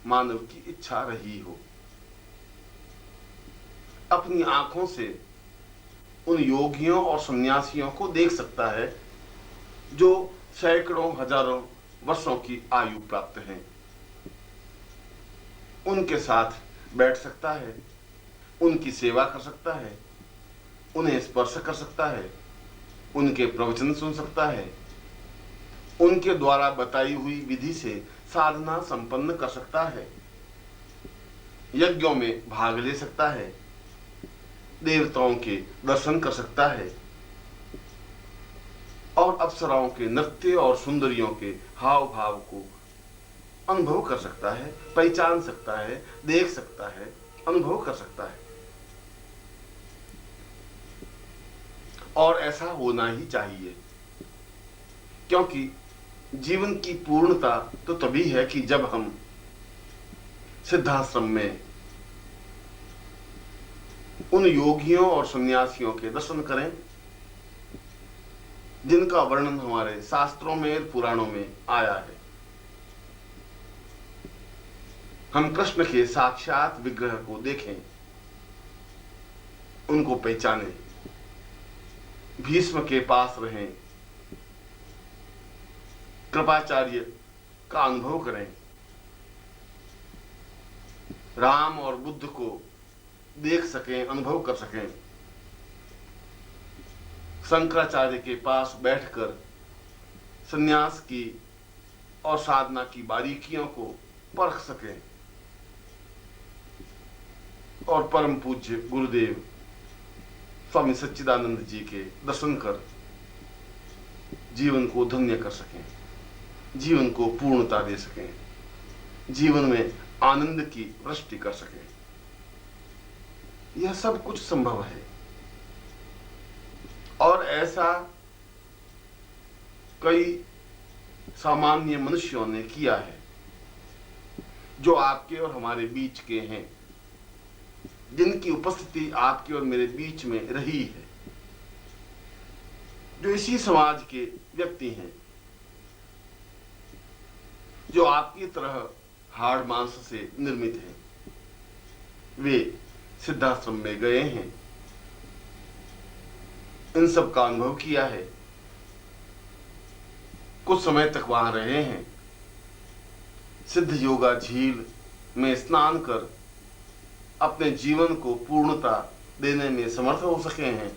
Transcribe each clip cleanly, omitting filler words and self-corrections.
मानव की इच्छा रही हो। अपनी आंखों से उन योगियों और सन्यासियों को देख सकता है जो सैकड़ों हजारों वर्षों की आयु प्राप्त हैं। उनके साथ बैठ सकता है, उनकी सेवा कर सकता है, उन्हें स्पर्श कर सकता है, उनके प्रवचन सुन सकता है, उनके द्वारा बताई हुई विधि से साधना संपन्न कर सकता है, यज्ञों में भाग ले सकता है, देवताओं के दर्शन कर सकता है और अप्सराओं के नृत्य और सुंदरियों के हाव भाव को अनुभव कर सकता है, पहचान सकता है, देख सकता है, अनुभव कर सकता है। और ऐसा होना ही चाहिए, क्योंकि जीवन की पूर्णता तो तभी है कि जब हम सिद्धाश्रम में उन योगियों और सन्यासियों के दर्शन करें जिनका वर्णन हमारे शास्त्रों में, पुराणों में आया है। हम कृष्ण के साक्षात विग्रह को देखें, उनको पहचानें, भीष्म के पास रहें, कृपाचार्य का अनुभव करें, राम और बुद्ध को देख सकें, अनुभव कर सकें, शंकराचार्य के पास बैठकर संन्यास की और साधना की बारीकियों को परख सकें और परम पूज्य गुरुदेव स्वामी सच्चिदानंद जी के दर्शन कर जीवन को धन्य कर सकें, जीवन को पूर्णता दे सकें, जीवन में आनंद की वृष्टि कर सकें। यह सब कुछ संभव है और ऐसा कई सामान्य मनुष्यों ने किया है जो आपके और हमारे बीच के हैं, जिनकी उपस्थिति आपके और मेरे बीच में रही है, जो इसी समाज के व्यक्ति हैं, जो आपकी तरह हाड़ मांस से निर्मित हैं। वे सिद्धाश्रम में गए हैं, इन सब का अनुभव किया है, कुछ समय तक वहां रहे हैं, सिद्ध योगा झील में स्नान कर अपने जीवन को पूर्णता देने में समर्थ हो सके हैं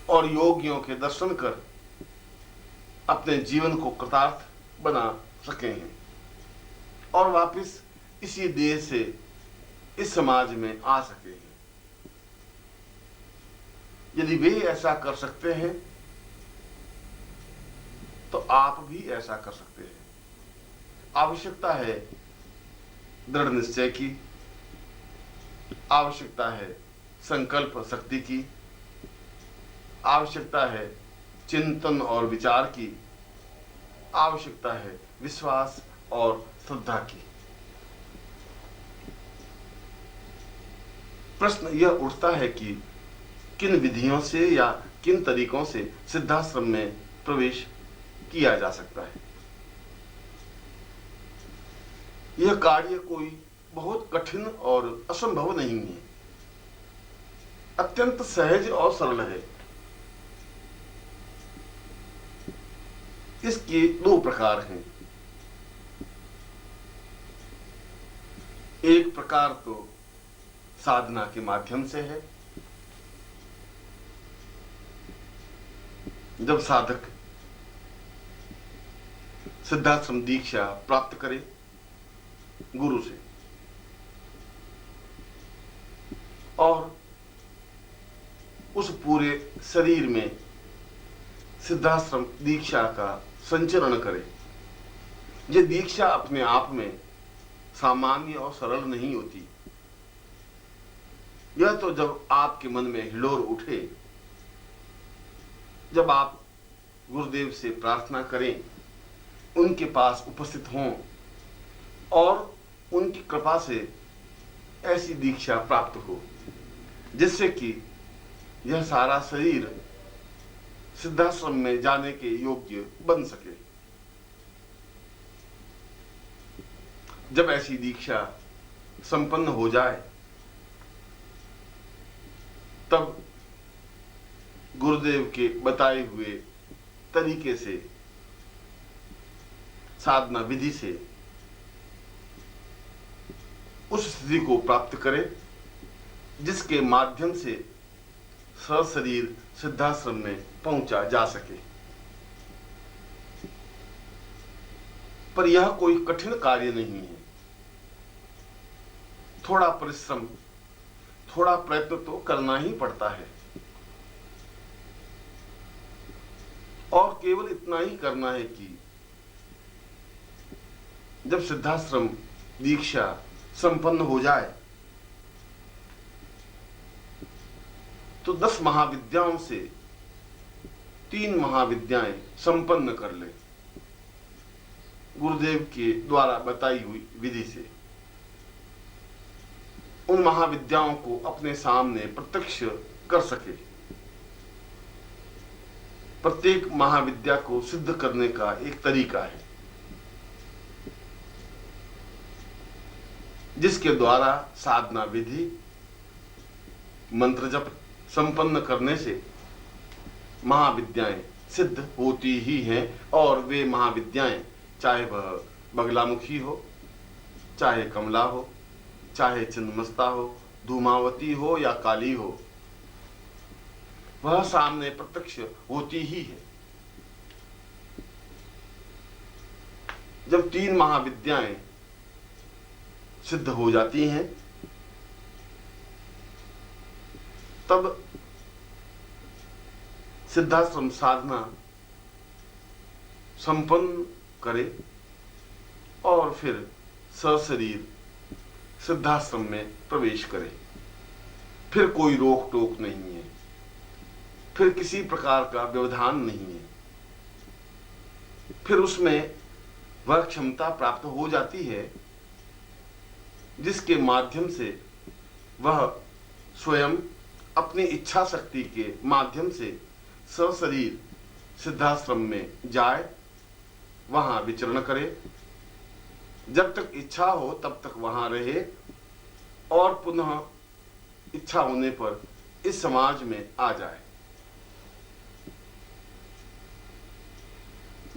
और योगियों के दर्शन कर अपने जीवन को कृतार्थ बना सके हैं और वापस इसी देश से इस समाज में आ सके हैं। यदि वे ऐसा कर सकते हैं तो आप भी ऐसा कर सकते हैं। आवश्यकता है दृढ़ निश्चय की, आवश्यकता है संकल्प शक्ति की, आवश्यकता है चिंतन और विचार की, आवश्यकता है विश्वास और श्रद्धा की। प्रश्न यह उठता है कि किन विधियों से या किन तरीकों से सिद्धाश्रम में प्रवेश किया जा सकता है। यह कार्य कोई बहुत कठिन और असंभव नहीं है, अत्यंत सहज और सरल है। इसके दो प्रकार हैं। एक प्रकार तो साधना के माध्यम से है, जब साधक सिद्धाश्रम दीक्षा प्राप्त करे गुरु से और उस पूरे शरीर में सिद्धाश्रम दीक्षा का संचरण करे। ये दीक्षा अपने आप में सामान्य और सरल नहीं होती। यह तो जब आपके मन में हिलोर उठे, जब आप गुरुदेव से प्रार्थना करें, उनके पास उपस्थित हों और उनकी कृपा से ऐसी दीक्षा प्राप्त हो जिससे कि यह सारा शरीर सिद्धाश्रम में जाने के योग्य बन सके। जब ऐसी दीक्षा संपन्न हो जाए तब गुरुदेव के बताए हुए तरीके से, साधना विधि से उस स्थिति को प्राप्त करे जिसके माध्यम से सशरीर सिद्धाश्रम में पहुंचा जा सके। पर यह कोई कठिन कार्य नहीं है। थोड़ा परिश्रम, थोड़ा प्रयत्न तो करना ही पड़ता है, और केवल इतना ही करना है कि जब सिद्धाश्रम दीक्षा संपन्न हो जाए तो 10 महाविद्याओं से 3 महाविद्याएं संपन्न कर ले, गुरुदेव के द्वारा बताई हुई विधि से। उन महाविद्याओं को अपने सामने प्रत्यक्ष कर सके। प्रत्येक महाविद्या को सिद्ध करने का एक तरीका है जिसके द्वारा साधना विधि, मंत्र जप संपन्न करने से महाविद्याएं सिद्ध होती ही हैं। और वे महाविद्याएं, चाहे वह बगलामुखी हो, चाहे कमला हो, चाहे छिन्नमस्ता हो, धूमावती हो या काली हो, वह सामने प्रत्यक्ष होती ही है। जब 3 महाविद्याएं सिद्ध हो जाती हैं तब सिद्धाश्रम साधना संपन्न करे और फिर सशरीर सिद्धाश्रम में प्रवेश करे। फिर कोई रोक टोक नहीं है, फिर किसी प्रकार का व्यवधान नहीं है। फिर उसमें वह क्षमता प्राप्त हो जाती है जिसके माध्यम से वह स्वयं अपनी इच्छा शक्ति के माध्यम से सशरीर सिद्धाश्रम में जाए, वहां विचरण करे, जब तक इच्छा हो तब तक वहां रहे और पुनः इच्छा होने पर इस समाज में आ जाए।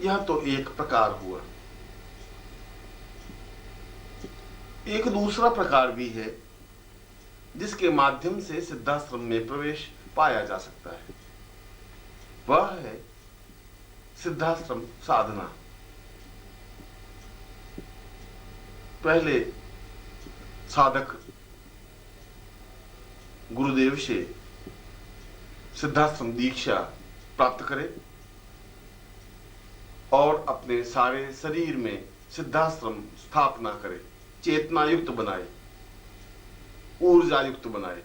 यह तो एक प्रकार हुआ। एक दूसरा प्रकार भी है जिसके माध्यम से सिद्धाश्रम में प्रवेश पाया जा सकता है। वह है सिद्धाश्रम साधना। पहले साधक गुरुदेव से सिद्धाश्रम दीक्षा प्राप्त करे और अपने सारे शरीर में सिद्धाश्रम स्थापना करे, चेतना युक्त बनाए, ऊर्जा युक्त बनाए,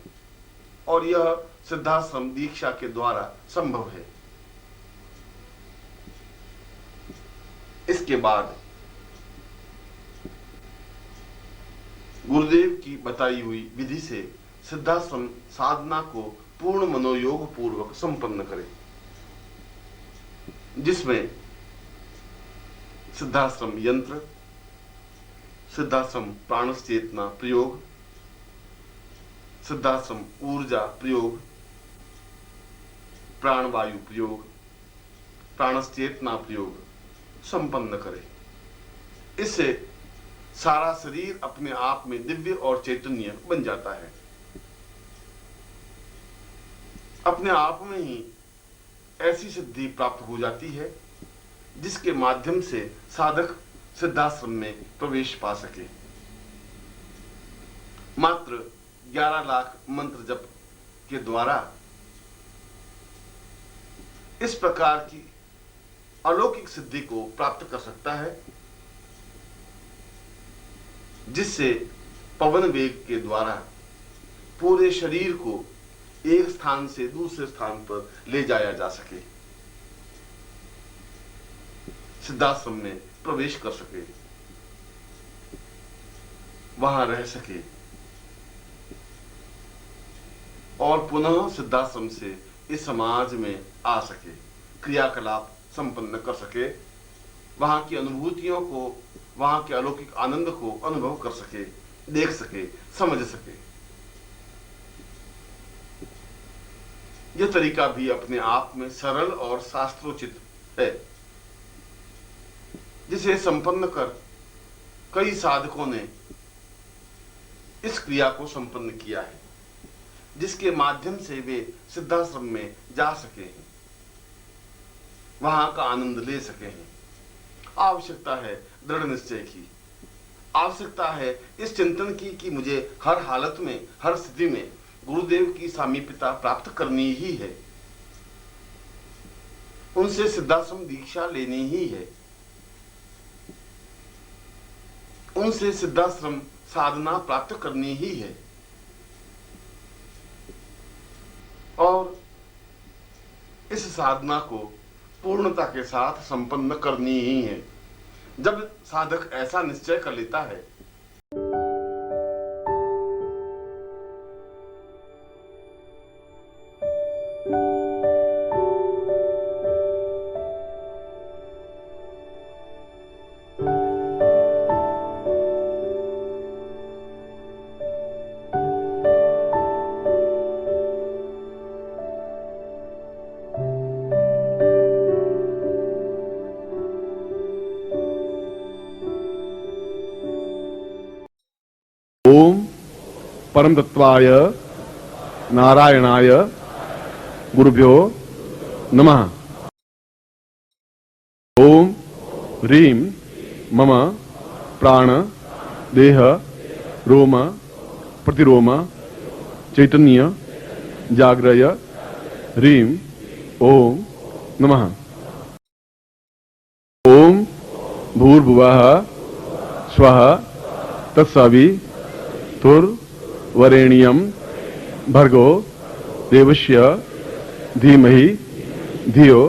और यह सिद्धाश्रम दीक्षा के द्वारा संभव है। इसके बाद गुरुदेव की बताई हुई विधि से सिद्धाश्रम साधना को पूर्ण मनोयोग पूर्वक संपन्न करे, जिसमें सिद्धाश्रम यंत्र, सिद्धाश्रम प्राणचेतना प्रयोग, सिद्धाश्रम ऊर्जा प्रयोग, प्राणवायु प्रयोग, प्राणचेतना प्रयोग संपन्न करे। इससे सारा शरीर अपने आप में दिव्य और चैतन्य बन जाता है। अपने आप में ही ऐसी सिद्धि प्राप्त हो जाती है जिसके माध्यम से साधक सिद्धाश्रम में प्रवेश पा सके। मात्र 11 लाख मंत्र जप के द्वारा इस प्रकार की अलौकिक सिद्धि को प्राप्त कर सकता है जिससे पवन वेग के द्वारा पूरे शरीर को एक स्थान से दूसरे स्थान पर ले जाया जा सके, सिद्धाश्रम में प्रवेश कर सके, वहां रह सके और पुनः सिद्धाश्रम से इस समाज में आ सके, क्रियाकलाप संपन्न कर सके, वहां की अनुभूतियों को वहां के अलौकिक आनंद को अनुभव कर सके, देख सके, समझ सके। यह तरीका भी अपने आप में सरल और शास्त्रोचित है, जिसे संपन्न कर कई साधकों ने इस क्रिया को संपन्न किया है, जिसके माध्यम से वे सिद्धाश्रम में जा सके हैं, वहां का आनंद ले सके हैं। आवश्यकता है दृढ़ निश्चय की, आवश्यकता है इस चिंतन की कि मुझे हर हालत में, हर स्थिति में गुरुदेव की सामीप्यता प्राप्त करनी ही है, उनसे सिद्धाश्रम दीक्षा लेनी ही है, उनसे सिद्धाश्रम साधना प्राप्त करनी ही है, और इस साधना को पूर्णता के साथ संपन्न करनी ही है। जब साधक ऐसा निश्चय कर लेता है, ओम परम तत्वाय नारायणाय गुरुभ्यो नमः। ओम ह्रीं मम प्राण देह रोम प्रतिरोम चैतन्य जाग्रय ह्रीं ओम नमः। ओम भूर्भुवः स्वः तत्सवितुर्वरेण्यं भर्गो देवस्य धीमहि धियो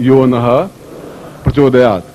यो नः प्रचोदयात्।